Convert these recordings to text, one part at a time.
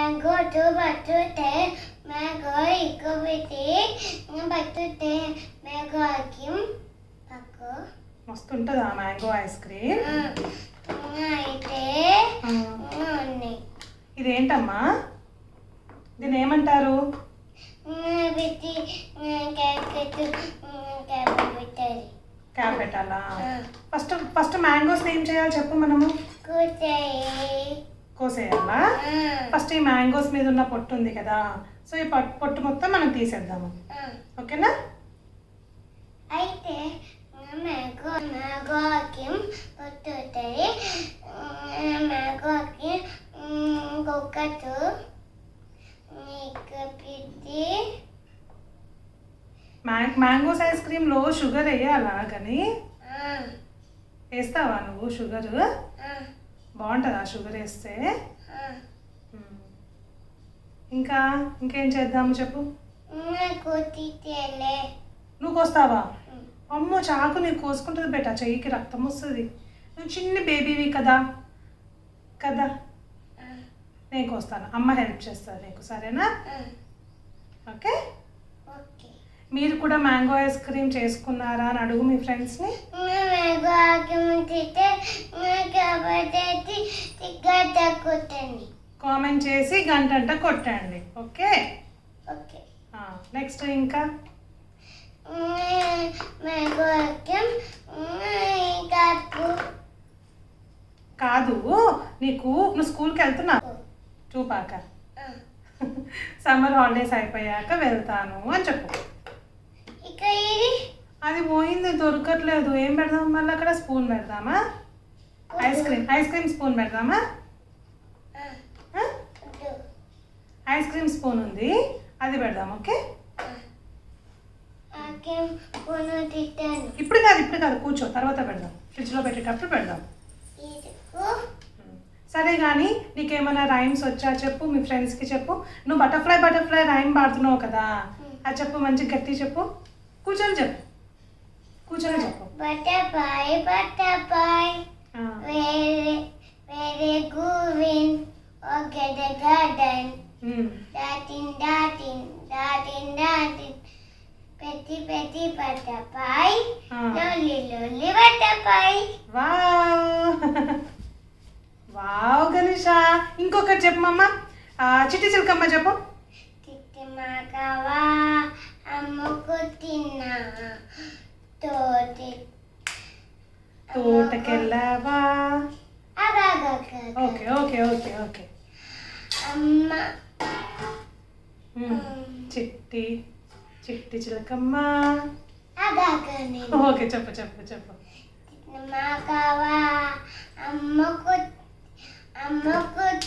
Mango to బట్టుతే mango ఇకు పెట్టి బట్టుతే mango ఆకిం పక్కు మస్తు ఉంటుందా మ్యాంగో ఐస్ క్రీమ్? అయితే ఉన్నాయి. ఇదేంటమ్మా? దీని ఏమంటారు? పెట్టి క్యాప్ పెట్టాలా? ఫస్ట్ మ్యాంగోస్ ఏం చేయాలి చెప్పు మనము? కోసేయాలా? ఫస్ట్ ఈ మ్యాంగోస్ మీద ఉన్న పొట్టు ఉంది కదా, సో ఈ పొట్టు మొత్తం మనం తీసేద్దాము, ఓకేనా? అయితే మ్యాంగోకి పొట్టు ఉంటుంది, మ్యాంగోకి ఒక్కటు పెట్టి మ్యాంగోస్ ఐస్ క్రీమ్లో షుగర్ వేయాలా? కానీ వేస్తావా నువ్వు షుగర్? బాగుంటుందా షుగర్ వేస్తే? ఇంకేం చేద్దాము చెప్పు? నువ్వు కోస్తావా? అమ్మో, చాకు నీకు కోసుకుంటుంది బేటా, చెయ్యికి రక్తం వస్తుంది. నువ్వు చిన్న బేబీవి కదా కదా, నేను కోస్తాను, అమ్మ హెల్ప్ చేస్తాను నీకు, సరేనా? ఓకే. మీరు కూడా మ్యాంగో ఐస్ క్రీమ్ చేసుకున్నారా అని అడుగు మీ ఫ్రెండ్స్ని. కామెంట్ చేసి గంట కొట్టండి, ఓకే? నెక్స్ట్ ఇంకా కాదు, నువ్వు స్కూల్కి వెళ్తున్నావు చూపాక, సమ్మర్ హాలిడేస్ అయిపోయాక వెళ్తాను అని చెప్పు. అది పోయింది, దొరకట్లేదు. ఏం పెడదాం మళ్ళీ అక్కడ? స్పూన్ పెడదామా? ఐస్ క్రీమ్ స్పూన్ పెడదామా? ఐస్ క్రీమ్ స్పూన్ ఉంది, అది పెడదాం, ఓకే? ఇప్పుడు కాదు కూర్చో, తర్వాత పెడదాం, ఫ్రిడ్జ్లో పెట్టేటప్పుడు పెడదాం. సరే కానీ నీకేమైనా రైమ్స్ వచ్చా చెప్పు, మీ ఫ్రెండ్స్కి చెప్పు. నువ్వు బటర్ఫ్లై రైమ్ పాడుతున్నావు కదా, అది చెప్పు, మంచి గట్టి చెప్పు. కూర్చొని చెప్పు. Butterfly, very good okay the garden, darting, petty butterfly, lonely butterfly. Wow Ganesha, ఇంకొకటి చెప్పమ్మా. చిట్టి చిలకమ్మ చెప్పు. చిట్టి మాకవా అమ్ముకు తిన్నా తోటకెళ్ళావా? ఓకే. అమ్మ చిట్టి చిలకమ్మ. ఓకే, చెప్పు. మాకవా అమ్మకు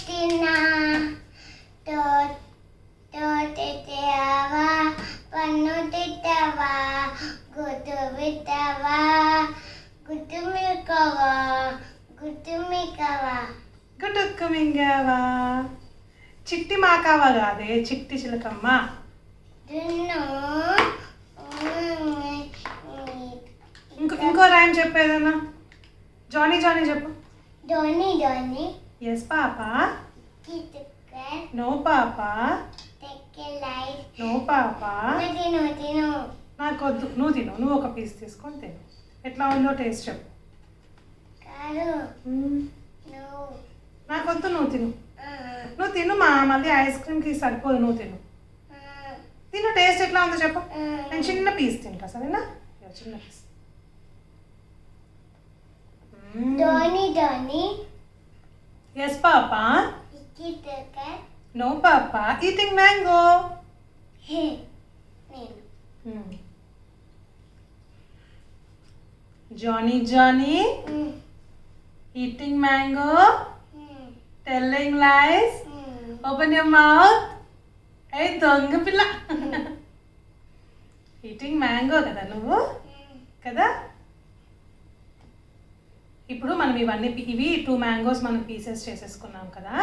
తిన్నా తోటవా పన్ను తిట్టవా గుడ్డు విట్టవా గుడ్డు మింగావా. చిట్టి మాకావా కాదే, చిట్టి చిలకమ్మ. ఇంకో రైమ్ చెప్పేదన్నా. జానీ చెప్పు. Johnny yes papa. No papa. No papa. నాకు వద్దు, నువ్వు తిను. నువ్వు ఒక పీస్ తీసుకొని తిను. ఎట్లా ఉందో టేస్ట్ చెప్పు. నాకు వద్దు, నువ్వు తిను మళ్ళీ ఐస్ క్రీమ్కి సరిపోదు, నువ్వు తిను. టేస్ట్ ఎట్లా ఉందో చెప్పు. నేను చిన్న పీస్ తింటా, సరేనా? చిన్న piece. Yes papa. No papa. Eating mango. Johnny eating mango, telling lies, open your mouth. Hey donga pilla. Eating mango kada nuvu kada. ఇప్పుడు మనం ఇవి 2 మ్యాంగోస్ మనం పీసెస్ చేసేసుకున్నాం కదా.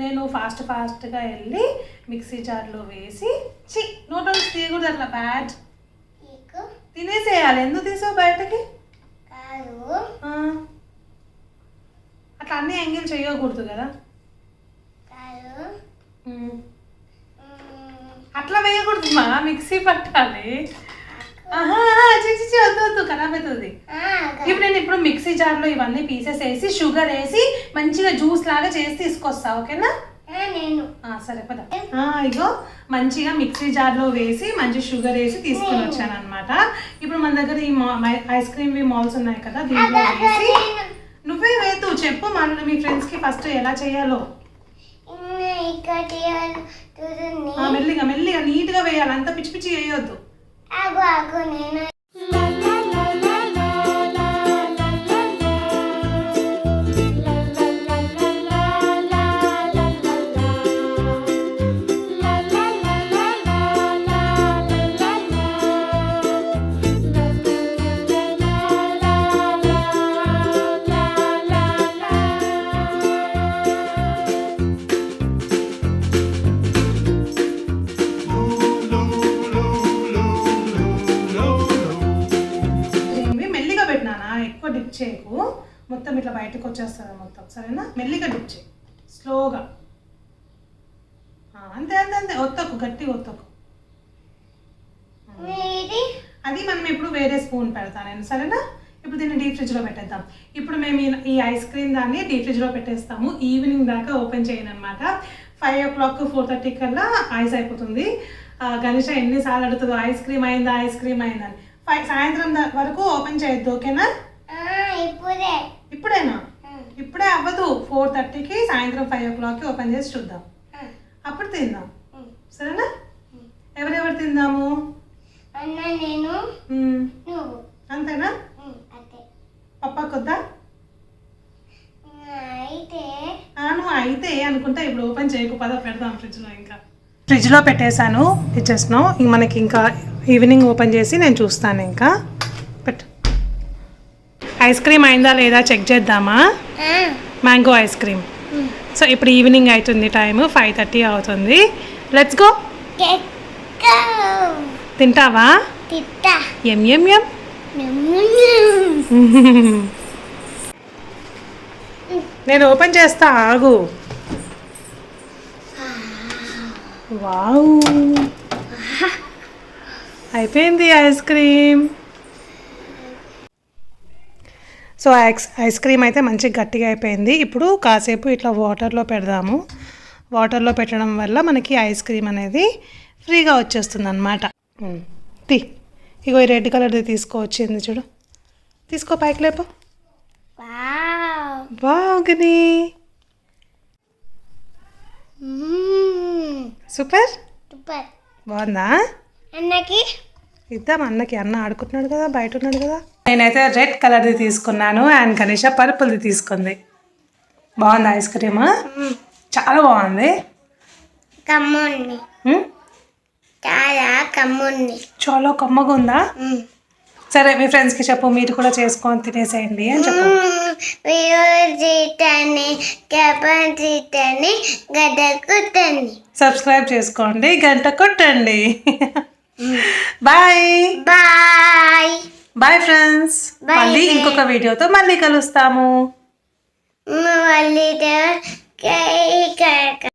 నేను ఫాస్ట్గా వెళ్ళి మిక్సీ జార్లో వేసి నోట్లో తీయకూడదు, అట్లా బ్యాడ్ తినేసేయాలి. ఎందుకు తీసావు బయటకి? అట్లా అన్ని ఎంగిల్ చేయకూడదు కదా. చేయకూడదు మా, మిక్సీ పట్టాలి. చిచి వద్దు వద్దు, ఖరాబ్ అవుతుంది. ఇప్పుడు మిక్సీ జార్లో ఇవన్నీ పీసెస్ వేసి షుగర్ వేసి మంచిగా జ్యూస్ లాగా చేసి తీసుకొస్తా, ఓకేనా? నేను సరే పద. ఇగో మంచిగా మిక్సీ జార్లో వేసి మంచి షుగర్ వేసి తీసుకొని వచ్చాను అనమాట. ఇప్పుడు మన దగ్గర ఈ ఐస్ క్రీమ్ మాల్స్ ఉన్నాయి కదా, దీంట్లో వేసి నువ్వే వేతు చెప్పు మన మీ ఫ్రెండ్స్కి ఫస్ట్ ఎలా చేయాలో. మెల్లిగా మెల్లిగా నీట్గా వేయాలి, అంత పిచ్చి పిచ్చి వేయొద్దు. నేను డిప్ చేయకు, మొత్తం ఇట్లా బయటకు వచ్చేస్తుంది మొత్తం, సరేనా? మెల్లిగా డిప్ చేయి, స్లోగా. అంతే అంతే అంతే, ఒత్తకు, గట్టిగా ఒత్తకు. అది మనం ఇప్పుడు వేరే స్పూన్ పెడతాను నేను, సరేనా? ఇప్పుడు దీన్ని డీప్ ఫ్రిడ్జ్లో పెట్టేద్దాం. ఇప్పుడు మేము ఈ ఐస్ క్రీమ్ దాన్ని డీప్ ఫ్రిడ్జ్లో పెట్టేస్తాము. ఈవినింగ్ దాకా ఓపెన్ చేయను అనమాట. 5 o'clock 4:30 కల్లా ఐస్ అయిపోతుంది. గణేష ఎన్నిసార్లు అడుగుతుందో ఐస్ క్రీమ్ అయిందా ఐస్ క్రీమ్ అయిందని. సాయంత్రం వరకు ఓపెన్ చేయొద్దు, ఓకేనా? ఇప్పుడేనా? ఇప్పుడే అవ్వదు, 4:30కి సాయంత్రం 5 o'clockకి ఓపెన్ చేసి చూద్దాం, అప్పుడు తిందాం, సరేనా? ఎవరెవరు తిందాము? నేను అంతేనా? పప్పా కొద్దా? నువ్వు అయితే అనుకుంటా. ఇప్పుడు ఓపెన్ చేయకు, పద పెడదాం ఫ్రిడ్జ్లో. ఇంకా ఫ్రిడ్జ్లో పెట్టేశాను, ఇచ్చేసినాం. మనకి ఇంకా ఈవినింగ్ ఓపెన్ చేసి నేను చూస్తాను. ఇంకా పెట్టు. ఐస్ క్రీమ్ అయిందా లేదా చెక్ చేద్దామా? Mango ice cream. సో ఇప్పుడు ఈవినింగ్ అవుతుంది, టైం 5:30 అవుతుంది. Let's go. తింటావా? ఎం ఎం ఎం. నేను ఓపెన్ చేస్తా, ఆగు. వావ్, అయిపోయింది ice cream. So ice cream అయితే మంచిగా గట్టిగా అయిపోయింది. ఇప్పుడు కాసేపు ఇట్లా వాటర్లో పెడదాము. వాటర్లో పెట్టడం వల్ల మనకి ఐస్ క్రీమ్ అనేది ఫ్రీగా వచ్చేస్తుంది అన్నమాట. ఇగో ఈ రెడ్ కలర్ది తీసుకోవచ్చింది, చూడు. తీసుకో, పైకి లేపు. బాగుంది, సూపర్. బాగుందా? అన్నకి ఇద్దాం, అన్నకి. అన్న ఆడుకుంటున్నాడు కదా, బయట ఉన్నాడు కదా. నేనైతే రెడ్ కలర్ది తీసుకున్నాను అండ్ గణేష పర్పుల్ది తీసుకుంది. బాగుంది ఐస్ క్రీమ్, చాలా బాగుంది. చాలా కమ్మగా ఉందా? సరే, మీ ఫ్రెండ్స్కి చెప్పు, మీరు కూడా చేసుకొని తినేసేయండి అని చెప్పు. సబ్స్క్రైబ్ చేసుకోండి, గంట కొట్టండి. Bye bye bye friends. మళ్ళీ ఇంకొక వీడియోతో మళ్ళీ కలుస్తాము.